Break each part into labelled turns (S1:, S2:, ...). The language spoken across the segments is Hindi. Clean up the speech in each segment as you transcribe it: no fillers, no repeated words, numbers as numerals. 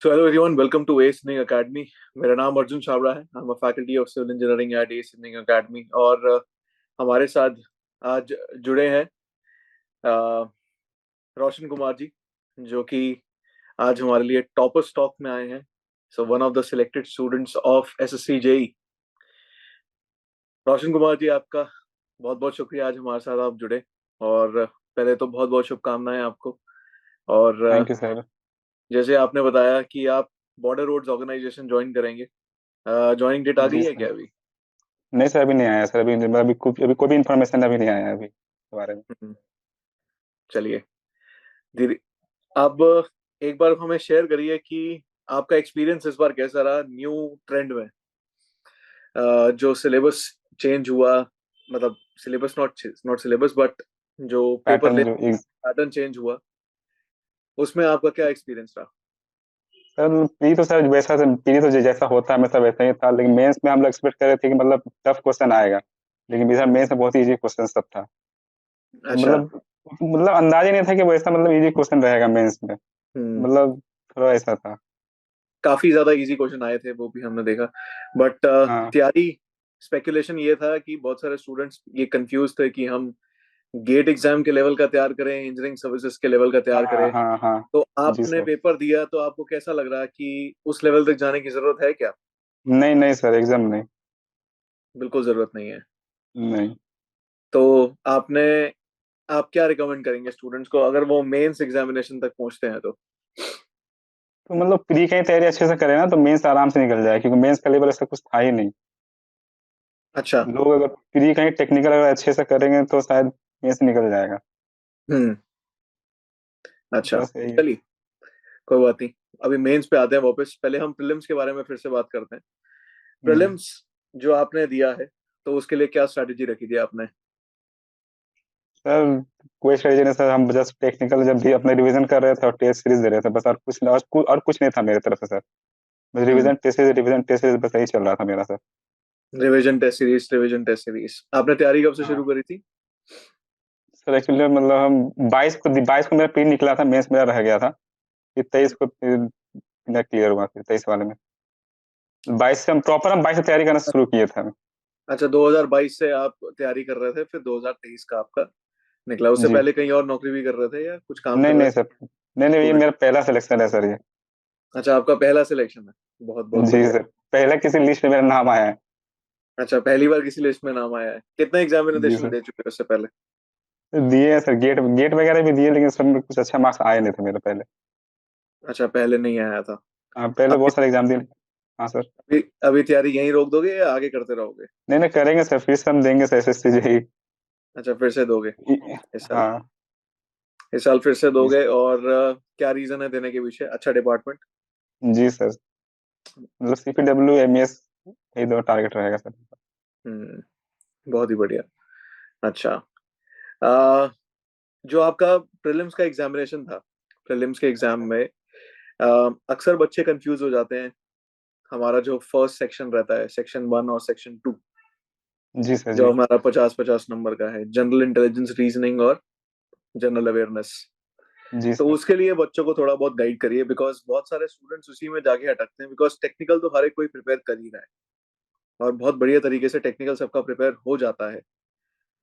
S1: So hello everyone, welcome to ACE Engineering Academy. मेरा नाम अर्जुन छाबड़ा है। I'm a faculty of civil engineering at ACE Engineering Academy और हमारे साथ आज जुड़े हैं अ, रोशन कुमार जी, जो कि आज हमारे लिए टॉपर स्टॉक में आए हैं। So one of the selected students of SSC JE. Roshan Kumar ji, आपका बहुत बहुत शुक्रिया, आज हमारे साथ आप जुड़े। और पहले तो बहुत बहुत शुभकामनाएं आपको। और
S2: थैंक यू सर।
S1: जैसे आपने बताया कि आप बॉर्डर रोड्स ऑर्गेनाइजेशन ज्वाइन करेंगे, ज्वाइनिंग डेट आ गई
S2: जी
S1: है
S2: सर।
S1: क्या अभी?
S2: नहीं सर, अभी नहीं आया सर। अभी कोई भी इन्फॉर्मेशन अभी नहीं आया अभी के बारे में।
S1: हम्म, चलिए धीरे। अब एक बार हमें शेयर करिए कि आपका एक्सपीरियंस इस बार कैसा रहा न्यू ट्रेंड में। जो सिलेबस चेंज हुआ, मतलब syllabus not not syllabus but जो पेपर
S2: पैटर्न
S1: ले
S2: जो
S1: पैटर्न चेंज हुआ, उसमें आपका क्या एक्सपीरियंस रहा?
S2: सर, प्री तो सर वैसा प्री तो जैसा होता है हमेशा वैसा ही था, लेकिन मेंस में हम लोग एक्सपेक्ट कर रहे थे कि मतलब टफ क्वेश्चन आएगा, लेकिन इधर
S1: हम्म,
S2: मेंस में बहुत इजी क्वेश्चन सब था। तो
S1: अच्छा।
S2: मतलब अंदाजा ही नहीं था कि वैसा मतलब इजी क्वेश्चन रहेगा मेंस में।
S1: हम्म,
S2: मतलब थोड़ा ऐसा था।
S1: काफी ज्यादा इजी क्वेश्चन आए थे, वो भी हमने देखा। बट
S2: हाँ
S1: तैयारी, स्पेकुलेशन ये था कि बहुत सारे स्टूडेंट्स ये कंफ्यूज थे कि हम गेट एग्जाम के लेवल का तैयार करें, इंजीनियरिंग सर्विसेज के लेवल का तैयार
S2: हाँ
S1: करें।
S2: हाँ हाँ।
S1: तो
S2: जी
S1: आपने
S2: सर।
S1: पेपर दिया तो आपको कैसा लग रहा कि उस लेवल तक जाने की जरूरत है क्या?
S2: नहीं नहीं सर, एग्जाम नहीं।
S1: बिल्कुल जरूरत नहीं है।
S2: नहीं।
S1: तो आपने आप क्या रिकमेंड करेंगे स्टूडेंट्स को अगर वो मेंस एग्जामिनेशन तक पहुंचते हैं तो?
S2: तो मतलब प्री का ही तैयारी अच्छे से करें ना तो मेंस आराम से निकल जाए, क्योंकि मेंस का लेवल ऐसा कुछ था ही नहीं।
S1: अच्छा।
S2: लोग अगर प्री कहीं टेक्निकल अगर अच्छे से करेंगे तो शायद मेंस निकल जाएगा।
S1: हम्म। अच्छा,
S2: बस यही है।
S1: चलिए, कोई बात नहीं। अभी मेंस पे आते हैं वापस। पहले हम प्रीलिम्स के बारे में फिर से बात करते हैं।
S2: हम्म।
S1: प्रीलिम्स जो आपने दिया है, तो उसके लिए क्या स्ट्रैटेजी रखी थी आपने?
S2: सर, कोई स्ट्रेटेजी नहीं सर, हम जस्ट टेक्निकल जब भी अपने रिवीजन कर रहे थे और टेस्ट सीरीज दे रहे थे बस, और कुछ नहीं था मेरे तरफ से सर। बस
S1: हम्म।
S2: रिवीजन टेस्ट सीरीज बस यही चल रहा था मेरा सर।
S1: रिवीजन टेस्ट सीरीज आपने तैयारी कब से
S2: हाँ
S1: शुरू करी थी?
S2: सर, एक्चुअली मतलब हम 22 को मेरा प्री निकला था, मेंस मेरा रह गया था। फिर 23 को फिर क्लियर हुआ, फिर 23 वाले में 22 से तैयारी करना शुरू किए थे हम।
S1: अच्छा, 2022 से आप तैयारी कर रहे थे, फिर 2023 का आपका निकला। उससे
S2: जी।
S1: पहले कहीं और नौकरी भी कर रहे थे या कुछ काम
S2: नहीं
S1: कर रहे
S2: नहीं
S1: थे
S2: सर। नहीं नहीं, ये
S1: स्टूडेंट?
S2: मेरा पहला सिलेक्शन है सर ये।
S1: अच्छा, आपका पहला सिलेक्शन है। बहुत बहुत
S2: जी
S1: बढ़िया।
S2: सर। पहला किसी लिस्ट में मेरा नाम आया है।
S1: अच्छा, पहली बार किसी लिस्ट में नाम आया है। कितने
S2: जी
S1: एग्जामिनेशन
S2: सर।
S1: दे चुके हैं उससे पहले?
S2: दिए हैं सर, गेट गेट वगैरह भी दिए, लेकिन सब में कुछ अच्छा मार्क्स आए नहीं थे मेरे पहले।
S1: अच्छा, पहले नहीं आया था।
S2: हाँ, पहले
S1: अभी
S2: बहुत सारे एग्जाम दिए। हाँ सर।
S1: अभी तैयारी यहीं रोक दोगे या आगे करते रहोगे?
S2: नहीं नहीं, करेंगे सर, फिर से हम देंगे सर एसएससी जेई।
S1: अच्छा, फिर से दोगे इस साल?
S2: हाँ।
S1: इस साल फिर से
S2: जी
S1: दोगे। और क्या रीजन है देने के पीछे? अच्छा डिपार्टमेंट?
S2: जी सर। मतलब सीपीडब्ल्यू एमईएस, ये दो टारगेट रहेगा सर।
S1: हम्म, बहुत ही बढ़िया। अच्छा, आ, जो आपका प्रीलिम्स का एग्जामिनेशन था, प्रीलिम्स के एग्जाम में अक्सर बच्चे कंफ्यूज हो जाते हैं। हमारा जो फर्स्ट सेक्शन रहता है, सेक्शन 1 और सेक्शन 2,
S2: जी सर
S1: जो
S2: जी।
S1: हमारा 50-50 नंबर का है, जनरल इंटेलिजेंस, रीजनिंग और जनरल अवेयरनेस।
S2: जी
S1: तो
S2: सर।
S1: उसके लिए बच्चों को थोड़ा बहुत गाइड करिए, बिकॉज बहुत सारे स्टूडेंट्स उसी में जाके अटकते हैं। बिकॉज टेक्निकल तो हर एक कोई प्रिपेयर कर ही रहा है और बहुत बढ़िया तरीके से टेक्निकल सबका प्रिपेयर हो जाता है।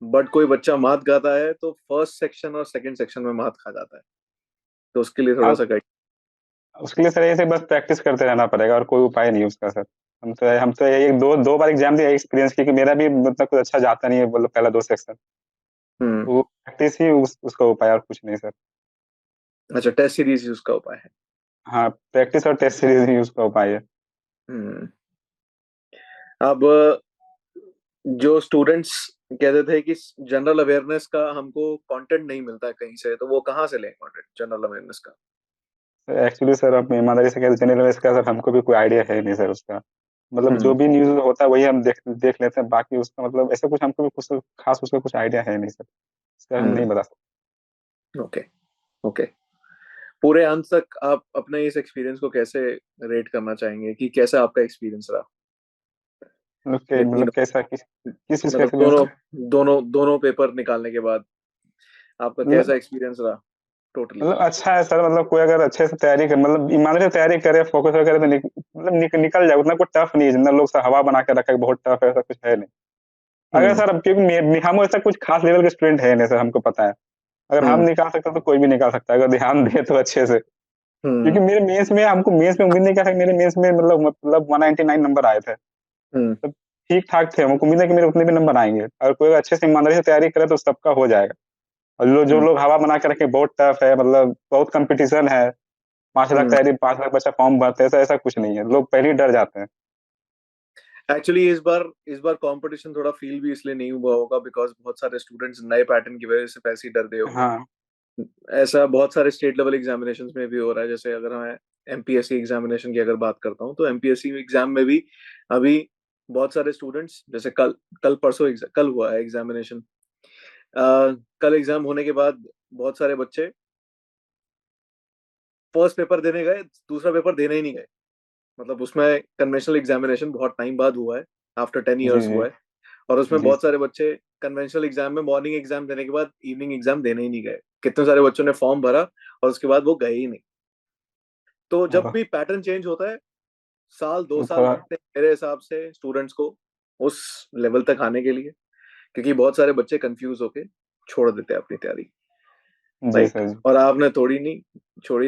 S1: बट कोई बच्चा मात गाता है तो फर्स्ट सेक्शन और सेकंड सेक्शन में मात खा जाता है। तो उसके लिए थोड़ा
S2: हाँ,
S1: सा गाइड।
S2: उसके लिए सर ऐसे बस प्रैक्टिस करते रहना पड़ेगा, और कोई उपाय नहीं है उसका सर। हम तो एक दो दो बार एग्जाम दिया, एक्सपीरियंस, क्योंकि मेरा भी मतलब कुछ अच्छा जाता नहीं है, मतलब पहला दो सेक्शन।
S1: हम्म।
S2: वो प्रैक्टिस ही उसका उपाय, और कुछ नहीं सर।
S1: अच्छा, टेस्ट सीरीज उसका उपाय है।
S2: हाँ, प्रैक्टिस और टेस्ट सीरीज ही उसका उपाय है।
S1: हम्म। अब जो स्टूडेंट्स कहते थे कि जनरल अवेयरनेस का हमको कंटेंट नहीं मिलता है कहीं से, तो वो कहाँ से लें कंटेंट जनरल अवेयरनेस का?
S2: एक्चुअली सर, अब ईमानदारी से कहते जनरल इसका सर हमको भी कोई आइडिया है नहीं सर उसका। मतलब जो
S1: हम्म।
S2: भी न्यूज होता है वही हम देख देख लेते हैं, बाकी उसका मतलब ऐसा कुछ हमको भी कुछ खास उसका कुछ आइडिया है नहीं सर। इसका हम
S1: हम्म।
S2: नहीं बता सकते।
S1: ओके। ओके। पूरे अंत तक आप अपने इस एक्सपीरियंस को कैसे रेट करना चाहेंगे कि कैसा आपका एक्सपीरियंस रहा? ये
S2: मतलब
S1: तीनों,
S2: कैसा, किस चीज का
S1: मतलब
S2: एक्सपीरियंस
S1: दोनों
S2: सर?
S1: दोनों दोनों पेपर निकालने के बाद आपका कैसा
S2: मतलब
S1: एक्सपीरियंस रहा? टोटली।
S2: मतलब अच्छा है सर, मतलब कोई अगर अच्छे से तैयारी कर, मतलब ईमानदारी से तैयारी करे, फोकस करे तो निकल जाए। उतना कुछ टफ नहीं है, जितना लोग हवा बना के रखा है बहुत टफ है, ऐसा कुछ है नहीं। अगर सर क्योंकि हम ऐसा कुछ खास लेवल के स्टूडेंट है नहीं सर, हमको पता है। अगर हम निकाल सकते तो कोई भी निकाल सकता है, अगर ध्यान दे तो अच्छे से। क्योंकि मेरे मेंस में हमको मेंस में उम्मीद नहीं किया था, मेरे मेंस में मतलब 199 नंबर आए थे। तो ठीक ठाक थे, हमको उम्मीद है कि मेरे उतने भी नंबर आएंगे। अगर कोई अच्छे से ईमानदारी से तैयारी करे तो सबका हो जाएगा। और जो लोग हवा बना के रखे बहुत टफ है, मतलब बहुत कंपटीशन है, 5 लाख तैयारी, 5 लाख बच्चा फॉर्म भरते हैं, ऐसा ऐसा कुछ नहीं है, लोग पहले ही डर जाते हैं।
S1: एक्चुअली इस बार कंपटीशन थोड़ा फील भी इसलिए नहीं हुआ होगा बिकॉज बहुत सारे स्टूडेंट्स नए पैटर्न की वजह से पैसे ही डर गए होंगे।
S2: हाँ
S1: ऐसा बहुत सारे स्टेट लेवल एग्जामिनेशंस में भी हो रहा है। जैसे अगर मैं एमपीएससी एग्जामिनेशन की अगर बात करता हूँ तो एमपीएससी एग्जाम में भी अभी बहुत सारे स्टूडेंट्स, जैसे कल कल परसों कल हुआ है एग्जामिनेशन। कल एग्जाम होने के बाद बहुत सारे बच्चे फर्स्ट पेपर देने गए, दूसरा पेपर देने ही नहीं गए। मतलब उसमें कन्वेंशनल एग्जामिनेशन बहुत टाइम बाद हुआ है, आफ्टर 10 years
S2: जी
S1: हुआ है। और उसमें
S2: जी
S1: बहुत सारे बच्चे कन्वेंशनल एग्जाम में मॉर्निंग एग्जाम देने के बाद इवनिंग एग्जाम देने ही नहीं गए। कितने सारे बच्चों ने फॉर्म भरा और उसके बाद वो गए ही नहीं। तो जब
S2: और
S1: भी पैटर्न चेंज होता है, साल 2 साल
S2: थोड़ा
S1: लगते हैं मेरे हिसाब से स्टूडेंट्स को उस लेवल तक आने के लिए, क्योंकि बहुत सारे बच्चे कंफ्यूज होके छोड़ देते हैं अपनी तैयारी।
S2: जी
S1: राइट।
S2: सर जी।
S1: और आपने छोड़ी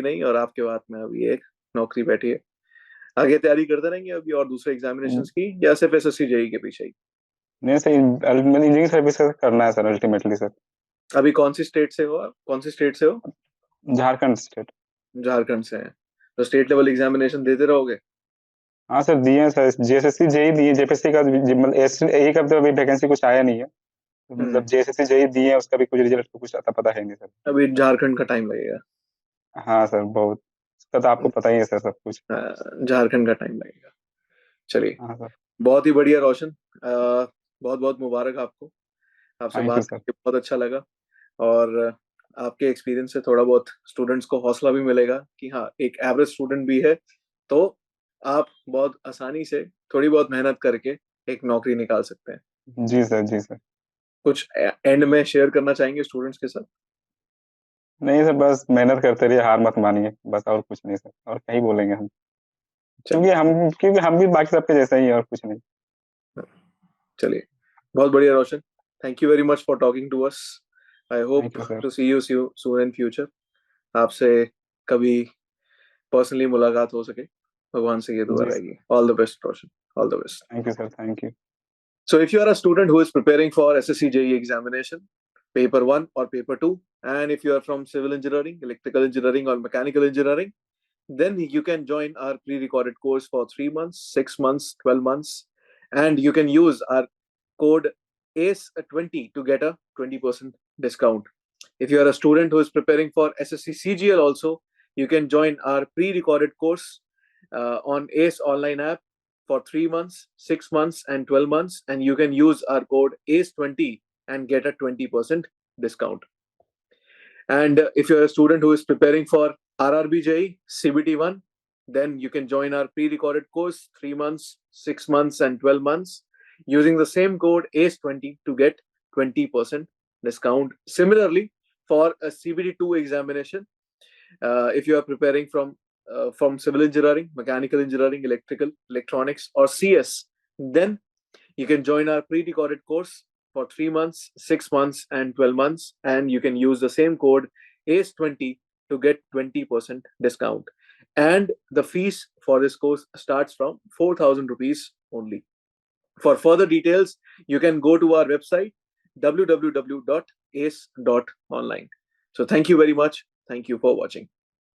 S1: नहीं, और आपके हाथ में अभी एक नौकरी बैठी है। आगे तैयारी करते रहेंगे अभी और दूसरे एग्जामिनेशंस की, या सिर्फ एसएससी जेई के पीछे ही?
S2: नहीं सर, इंजीनियरिंग सर्विस करना है सर अल्टीमेटली सर।
S1: अभी कौन सी स्टेट से हो आप? कौन सी स्टेट से हो?
S2: झारखंड स्टेट।
S1: झारखंड से हैं। तो स्टेट लेवल एग्जामिनेशन देते रहोगे?
S2: हाँ सर दिए हैं सर, जेएसएससी जेई दिए, जेपीएससी का मतलब यही का तो अभी वैकेंसी कुछ आया नहीं है। तो
S1: हम्म।
S2: मतलब जेएसएससी जेई दिए हैं, उसका भी कुछ रिजल्ट कुछ अता पता है नहीं सर।
S1: अभी झारखंड का टाइम लगेगा।
S2: हाँ सर बहुत, उसका तो आपको पता ही है सर सब कुछ।
S1: झारखंड का टाइम लगेगा। चलिए,
S2: हाँ सर।
S1: बहुत ही बढ़िया रोशन। बहुत बहुत मुबारक आपको। आपसे
S2: थैंक यू
S1: बात
S2: सर।
S1: करके बहुत अच्छा लगा। और आपके एक्सपीरियंस से थोड़ा बहुत स्टूडेंट्स को हौसला भी मिलेगा कि हाँ, एक एवरेज स्टूडेंट भी है तो आप बहुत आसानी से थोड़ी बहुत मेहनत करके एक नौकरी निकाल सकते हैं।
S2: जी सर जी सर।
S1: कुछ एंड में शेयर करना चाहेंगे स्टूडेंट्स के साथ?
S2: नहीं सर, बस मेहनत करते रहिए, हार मत मानिए, बस और कुछ नहीं सर, और क्या ही बोलेंगे हम।
S1: चलिए।
S2: क्योंकि हम भी बाकी सबके जैसे ही हैं, और कुछ नहीं।
S1: चलिए, बहुत बढ़िया Roshan. Thank you very much for talking to us. I
S2: thank
S1: hope
S2: you sir.
S1: To see you soon in future. आपसे कभी पर्सनली मुलाकात हो सके, भगवान से ये दुआ
S2: जी
S1: रहेगी। All the best Roshan. All the best.
S2: Thank you sir, thank you.
S1: So if you are a student who is preparing for SSC JEE examination, paper 1 or paper 2, and if you are from civil engineering, electrical engineering or mechanical engineering, then you can join our pre-recorded course for 3 months, 6 months, 12 months, and you can use our code ACE20 to get a 20% discount. If you are a student who is preparing for SSC CGL also, you can join our pre-recorded course on ACE online app for 3 months, 6 months, and 12 months, and you can use our code ACE20 and get a 20% discount. And if you're a student who is preparing for RRBJ CBT1, then you can join our pre-recorded course 3 months, 6 months, and 12 months using the same code ACE20 to get 20% discount. Similarly, for a CBT2 examination, if you are preparing from civil engineering, mechanical engineering, electrical, electronics, or CS, then you can join our pre-recorded course for 3 months, 6 months, and 12 months, and you can use the same code ACE20 to get 20% discount. And the fees for this course starts from 4,000 rupees only. For further details, you can go to our website www.ace.online. So thank you very much. Thank you for watching.